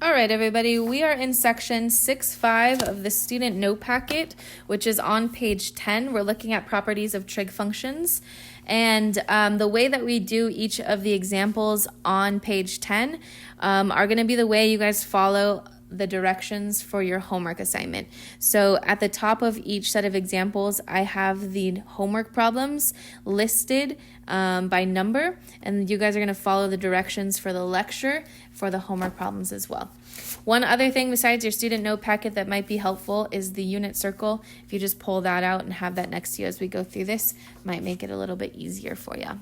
All right, everybody, we are in section 6.5 of the student note packet, which is on page 10. We're looking at properties of trig functions. And the way that we do each of the examples on page 10 are going to be the way you guys follow the directions for your homework assignment. So at the top of each set of examples, I have the homework problems listed by number, and you guys are going to follow the directions for the lecture for the homework problems as well. One other thing besides your student note packet that might be helpful is the unit circle. If you just pull that out and have that next to you as we go through this, might make it a little bit easier for you.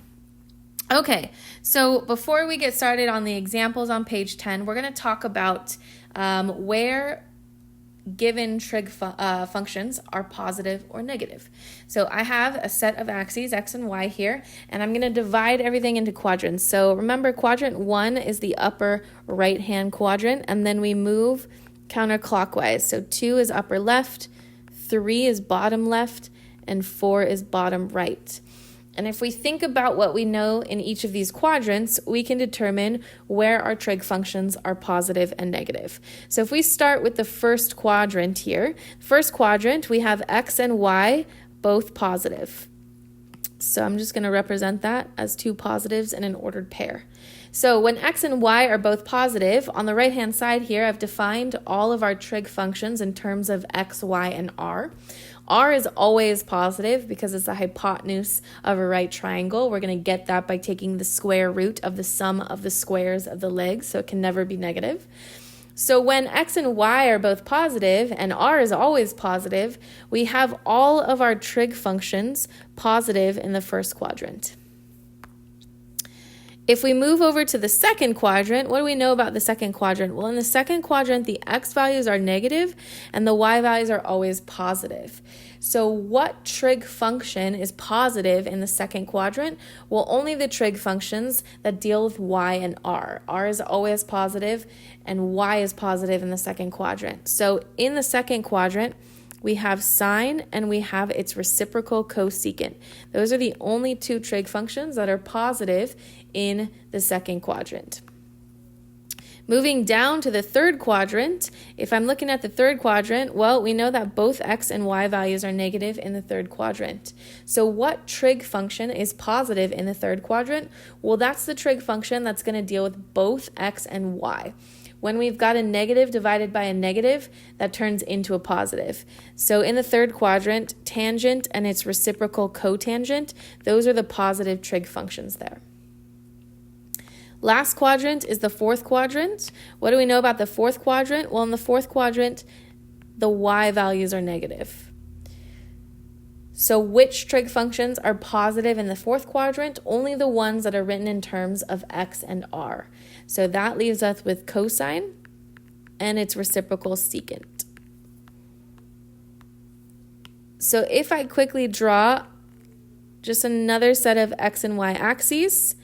Okay, so before we get started on the examples on page 10, we're going to talk about where given trig functions are positive or negative. So I have a set of axes, x and y here, and I'm going to divide everything into quadrants. So remember, quadrant 1 is the upper right-hand quadrant, and then we move counterclockwise. So 2 is upper left, 3 is bottom left, and 4 is bottom right. And if we think about what we know in each of these quadrants, we can determine where our trig functions are positive and negative. So if we start with the first quadrant here, first quadrant, we have x and y both positive. So I'm just going to represent that as two positives in an ordered pair. So when x and y are both positive, on the right-hand side here, I've defined all of our trig functions in terms of x, y, and r. R is always positive because it's the hypotenuse of a right triangle. We're going to get that by taking the square root of the sum of the squares of the legs, so it can never be negative. So when x and y are both positive and r is always positive, we have all of our trig functions positive in the first quadrant. If we move over to the second quadrant, what do we know about the second quadrant? Well, in the second quadrant, the x values are negative and the y values are always positive. So what trig function is positive in the second quadrant? Well, only the trig functions that deal with y and r. R is always positive and y is positive in the second quadrant. So in the second quadrant, we have sine and we have its reciprocal cosecant. Those are the only two trig functions that are positive in the second quadrant. Moving down to the third quadrant, if I'm looking at the third quadrant, well, we know that both x and y values are negative in the third quadrant. So what trig function is positive in the third quadrant? Well, that's the trig function that's going to deal with both x and y. When we've got a negative divided by a negative, that turns into a positive. So in the third quadrant, tangent and its reciprocal cotangent, those are the positive trig functions there. Last quadrant is the fourth quadrant. What do we know about the fourth quadrant? Well, in the fourth quadrant, the y values are negative. So which trig functions are positive in the fourth quadrant? Only the ones that are written in terms of x and r. So that leaves us with cosine and its reciprocal secant. So if I quickly draw just another set of x and y axes,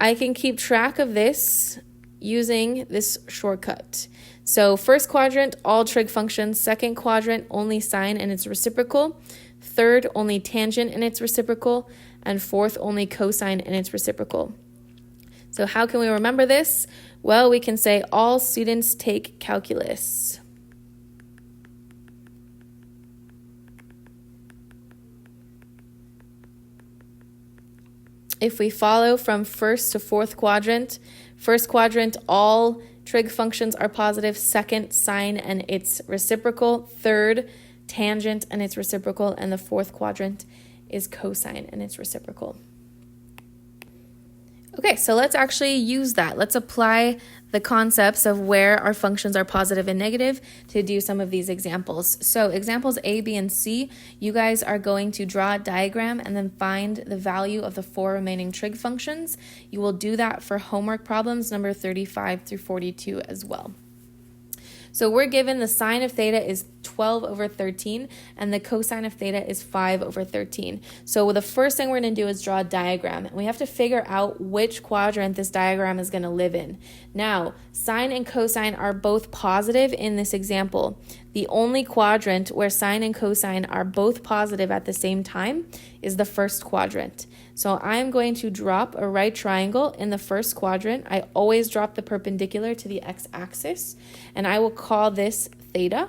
I can keep track of this using this shortcut. So first quadrant, all trig functions. Second quadrant, only sine and its reciprocal. Third, only tangent and its reciprocal. And fourth, only cosine and its reciprocal. So how can we remember this? Well, we can say all students take calculus. If we follow from first to fourth quadrant, first quadrant, all trig functions are positive. Second, sine and its reciprocal. Third, tangent and its reciprocal. And the fourth quadrant is cosine and its reciprocal. Okay, so let's actually use that. Let's apply the concepts of where our functions are positive and negative to do some of these examples. So examples A, B, and C, you guys are going to draw a diagram and then find the value of the 4 remaining trig functions. You will do that for homework problems number 35 through 42 as well. So we're given the sine of theta is 12 over 13 and the cosine of theta is 5 over 13. So the first thing we're going to do is draw a diagram. And we have to figure out which quadrant this diagram is going to live in. Now, sine and cosine are both positive in this example. The only quadrant where sine and cosine are both positive at the same time is the first quadrant. So I'm going to drop a right triangle in the first quadrant. I always drop the perpendicular to the x-axis, and I will call this theta.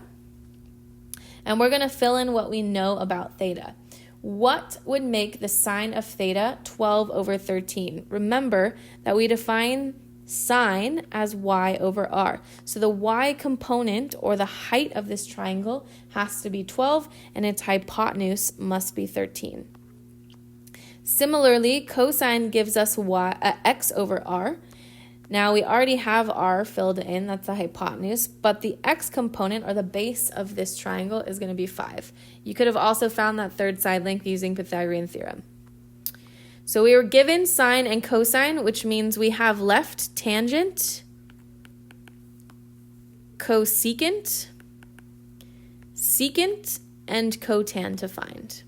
And we're going to fill in what we know about theta. What would make the sine of theta 12 over 13? Remember that we define sine as y over r. So the y component, or the height of this triangle, has to be 12, and its hypotenuse must be 13. Similarly, cosine gives us x over r. Now we already have r filled in, that's the hypotenuse, but the x component, or the base of this triangle, is going to be 5. You could have also found that third side length using Pythagorean theorem. So we were given sine and cosine, which means we have left tangent, cosecant, secant, and cotan to find.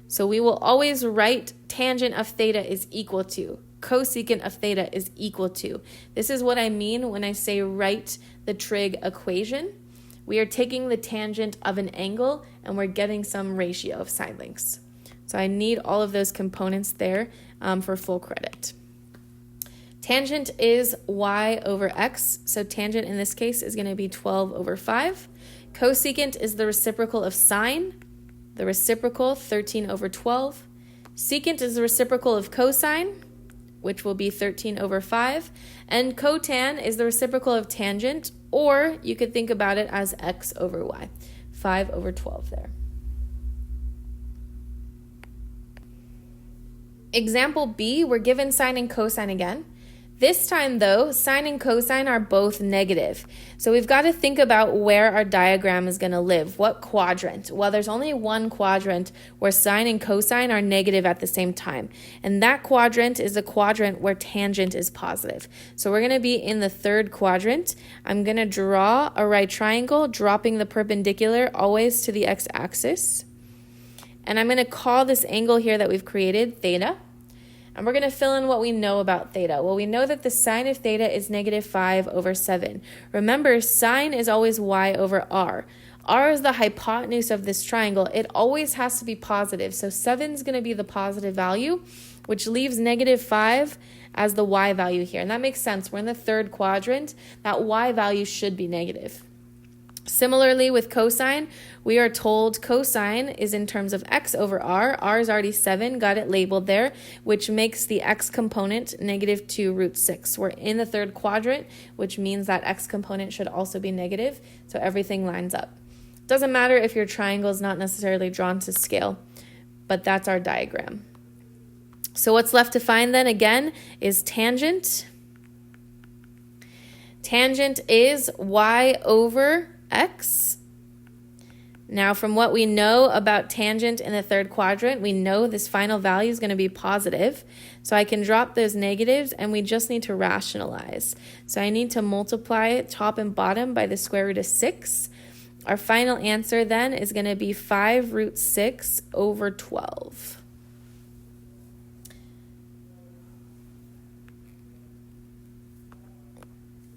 So we will always write tangent of theta is equal to, cosecant of theta is equal to. This is what I mean when I say write the trig equation. We are taking the tangent of an angle and we're getting some ratio of side lengths. So I need all of those components there for full credit. Tangent is y over x. So tangent in this case is going to be 12 over 5. Cosecant is the reciprocal of sine. The reciprocal, 13 over 12. Secant is the reciprocal of cosine, which will be 13 over 5. And cotan is the reciprocal of tangent, or you could think about it as x over y. 5 over 12 there. Example B, we're given sine and cosine again. This time, though, sine and cosine are both negative. So we've got to think about where our diagram is going to live. What quadrant? Well, there's only one quadrant where sine and cosine are negative at the same time. And that quadrant is a quadrant where tangent is positive. So we're going to be in the third quadrant. I'm going to draw a right triangle, dropping the perpendicular always to the x-axis. And I'm going to call this angle here that we've created theta. And we're going to fill in what we know about theta. Well, we know that the sine of theta is negative 5 over 7. Remember, sine is always y over r. R is the hypotenuse of this triangle. It always has to be positive. So 7 is going to be the positive value, which leaves negative 5 as the y value here. And that makes sense. We're in the third quadrant. That y value should be negative. Similarly, with cosine, we are told cosine is in terms of x over r. R is already 7, got it labeled there, which makes the x component negative 2 root 6. We're in the third quadrant, which means that x component should also be negative, so everything lines up. Doesn't matter if your triangle is not necessarily drawn to scale, but that's our diagram. So what's left to find then, again, is tangent. Tangent is y over x. Now, from what we know about tangent in the third quadrant, we know this final value is going to be positive. So I can drop those negatives and we just need to rationalize. So I need to multiply top and bottom by the square root of 6. Our final answer then is going to be 5 root 6 over 12.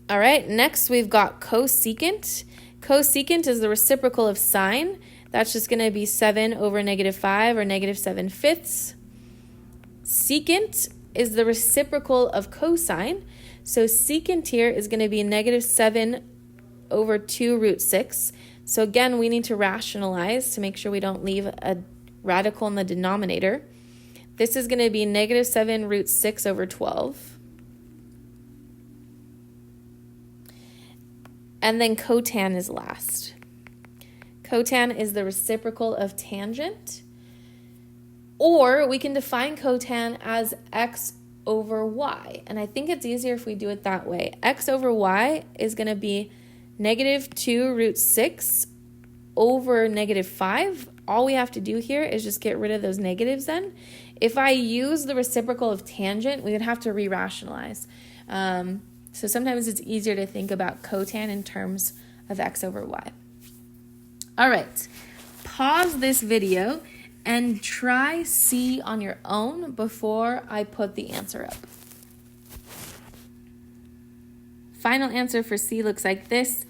All right, next we've got cosecant. Cosecant is the reciprocal of sine. That's just going to be 7 over negative 5, or negative 7 fifths. Secant is the reciprocal of cosine. So secant here is going to be negative 7 over 2 root 6. So again, we need to rationalize to make sure we don't leave a radical in the denominator. This is going to be negative 7 root 6 over 12. And then cotan is last. Cotan is the reciprocal of tangent. Or we can define cotan as x over y. And I think it's easier if we do it that way. X over y is going to be negative 2 root 6 over negative 5. All we have to do here is just get rid of those negatives then. If I use the reciprocal of tangent, we would have to re-rationalize. So sometimes it's easier to think about cotan in terms of x over y. All right, pause this video and try C on your own before I put the answer up. Final answer for C looks like this,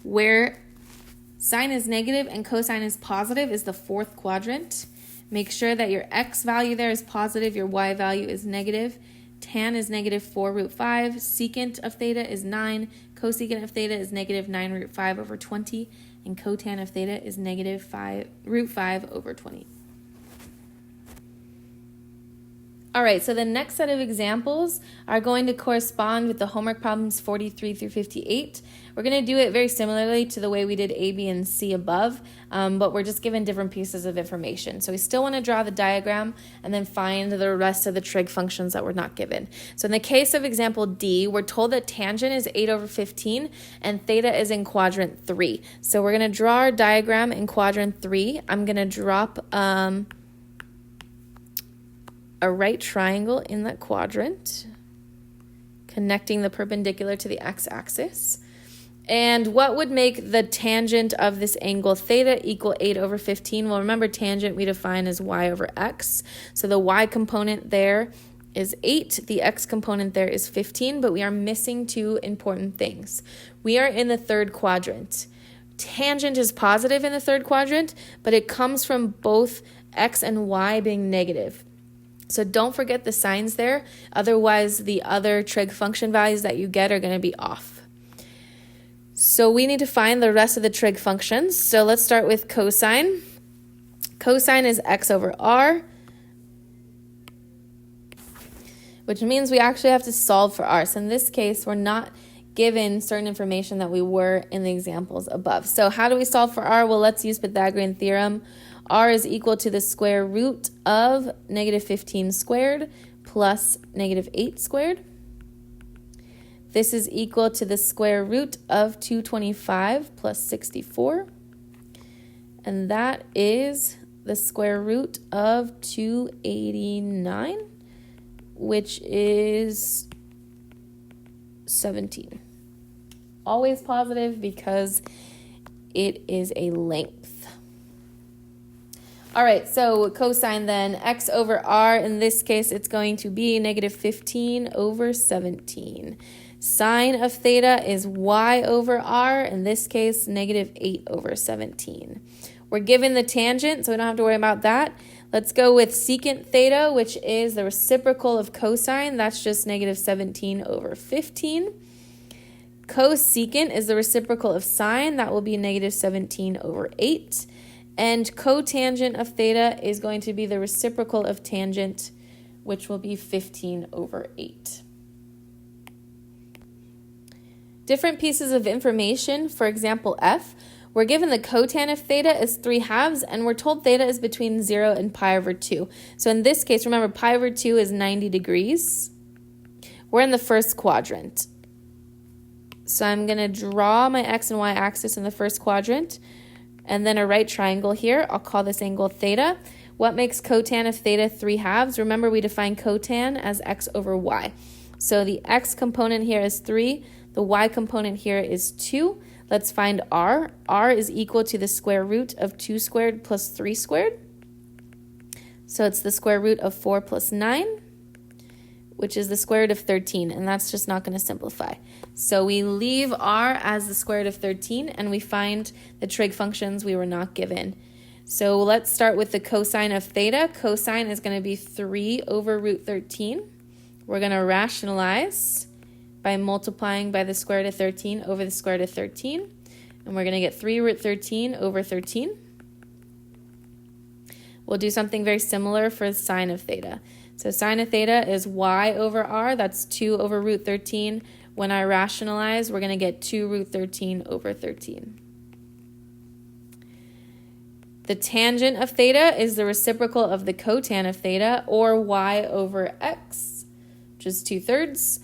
where Sine is negative and cosine is positive is the fourth quadrant. Make sure that your x value there is positive, your y value is negative. Tan is negative 4 root 5. Secant of theta is 9. Cosecant of theta is negative 9 root 5 over 20. And cotan of theta is negative root 5 over 20. All right, so the next set of examples are going to correspond with the homework problems 43 through 58. We're going to do it very similarly to the way we did A, B, and C above, but we're just given different pieces of information. So we still want to draw the diagram and then find the rest of the trig functions that were not given. So in the case of example D, we're told that tangent is 8 over 15 and theta is in quadrant 3. So we're going to draw our diagram in quadrant 3. I'm going to drop a right triangle in that quadrant, connecting the perpendicular to the x-axis. And what would make the tangent of this angle theta equal 8 over 15? Well, remember tangent we define as y over x. So the y component there is 8, the x component there is 15, but we are missing two important things. We are in the third quadrant. Tangent is positive in the third quadrant, but it comes from both x and y being negative. So don't forget the signs there, otherwise the other trig function values that you get are going to be off. So we need to find the rest of the trig functions. So let's start with cosine. Cosine is x over r, which means we actually have to solve for r. So in this case, we're not given certain information that we were in the examples above. So how do we solve for r? Well, let's use Pythagorean theorem. R is equal to the square root of negative 15 squared plus negative 8 squared. This is equal to the square root of 225 plus 64. And that is the square root of 289, which is 17. Always positive because it is a length. All right, so cosine then, x over r, in this case it's going to be negative 15 over 17. Sine of theta is y over r, in this case negative 8 over 17. We're given the tangent, so we don't have to worry about that. Let's go with secant theta, which is the reciprocal of cosine. That's just negative 17 over 15. Cosecant is the reciprocal of sine. That will be negative 17 over 8. And cotangent of theta is going to be the reciprocal of tangent, which will be 15 over 8. Different pieces of information, for example, F. We're given the cotan of theta is 3/2, and we're told theta is between 0 and pi over 2. So in this case, remember, pi over 2 is 90 degrees. We're in the first quadrant. So I'm going to draw my x and y axis in the first quadrant, and then a right triangle here. I'll call this angle theta. What makes cotan of theta 3/2? Remember, we define cotan as x over y. So the x component here is 3. The y component here is 2. Let's find r. R is equal to the square root of 2 squared plus 3 squared. So it's the square root of 4 plus 9, which is the square root of 13, and that's just not going to simplify. So we leave r as the square root of 13, and we find the trig functions we were not given. So let's start with the cosine of theta. Cosine is going to be 3 over root 13. We're going to rationalize by multiplying by the square root of 13 over the square root of 13. And we're going to get 3 root 13 over 13. We'll do something very similar for sine of theta. So sine of theta is y over r. That's 2 over root 13. When I rationalize, we're going to get 2 root 13 over 13. The tangent of theta is the reciprocal of the cotan of theta, or y over x, which is 2/3.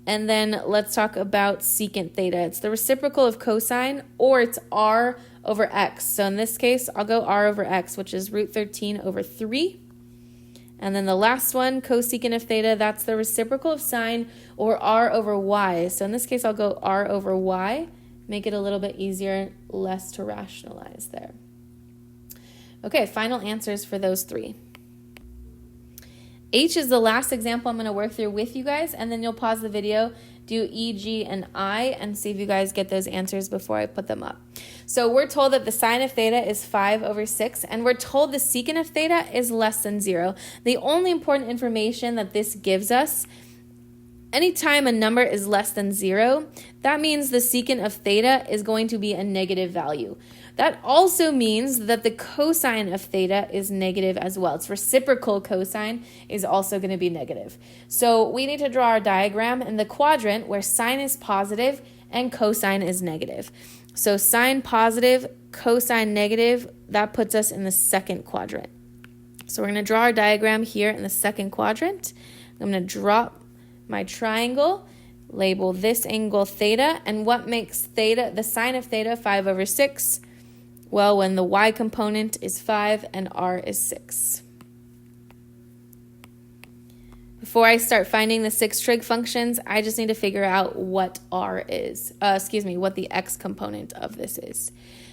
And then let's talk about secant theta. It's the reciprocal of cosine, or it's r over x. So in this case, I'll go r over x, which is root 13 over 3. And then the last one, cosecant of theta, that's the reciprocal of sine, or r over y. So in this case, I'll go r over y, make it a little bit easier, less to rationalize there. Okay, final answers for those three. H is the last example I'm going to work through with you guys, and then you'll pause the video do E, G, and I, and see if you guys get those answers before I put them up. So we're told that the sine of theta is 5/6, and we're told the secant of theta is less than 0. The only important information that this gives us, anytime a number is less than 0, that means the secant of theta is going to be a negative value. That also means that the cosine of theta is negative as well. Its reciprocal cosine is also going to be negative. So we need to draw our diagram in the quadrant where sine is positive and cosine is negative. So sine positive, cosine negative, that puts us in the second quadrant. So we're going to draw our diagram here in the second quadrant. I'm going to drop my triangle, label this angle theta, and what makes theta, the sine of theta, 5/6? Well, when the y component is 5 and r is 6. Before I start finding the 6 trig functions, I just need to figure out what r is, what the x component of this is.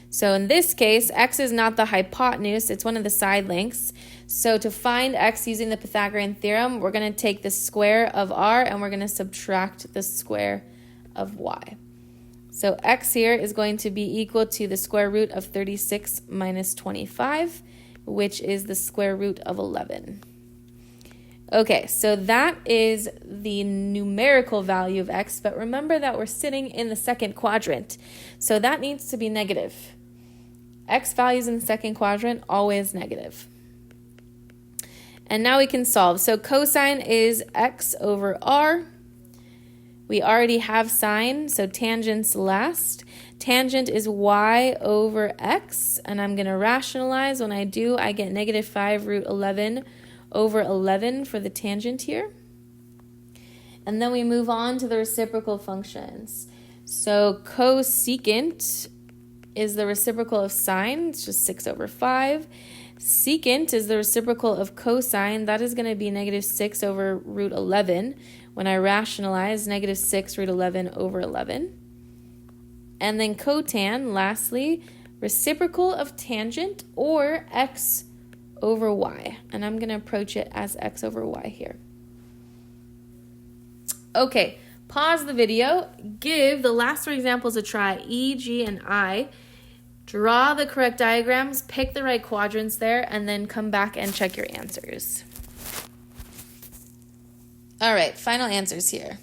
So in this case, x is not the hypotenuse, it's one of the side lengths. So to find x using the Pythagorean theorem, we're going to take the square of r and we're going to subtract the square of y. So x here is going to be equal to the square root of 36 minus 25, which is the square root of 11. Okay, so that is the numerical value of x, but remember that we're sitting in the second quadrant, so that needs to be negative. X values in the second quadrant, always negative. And now we can solve. So cosine is x over r. We already have sine, so tangent's last. Tangent is y over x, and I'm going to rationalize. When I do, I get negative 5 root 11 over 11 for the tangent here. And then we move on to the reciprocal functions. So cosecant is the reciprocal of sine, it's just 6/5. Secant is the reciprocal of cosine, that is going to be negative 6 over root 11. When I rationalize, negative 6 root 11 over 11. And then cotan, lastly, reciprocal of tangent or x over y. And I'm going to approach it as x over y here. Okay, pause the video, give the last 3 examples a try, E, G, and I. Draw the correct diagrams, pick the right quadrants there, and then come back and check your answers. All right, final answers here.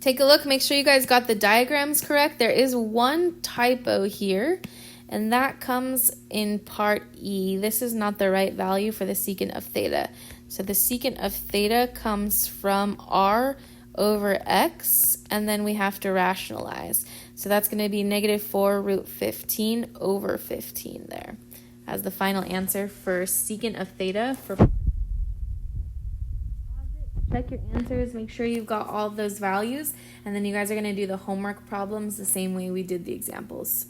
Take a look, make sure you guys got the diagrams correct. There is one typo here, and that comes in part E. This is not the right value for the secant of theta. So the secant of theta comes from r over x, and then we have to rationalize. So that's going to be negative 4 root 15 over 15 there as the final answer for secant of theta. Check your answers, make sure you've got all of those values, and then you guys are going to do the homework problems the same way we did the examples.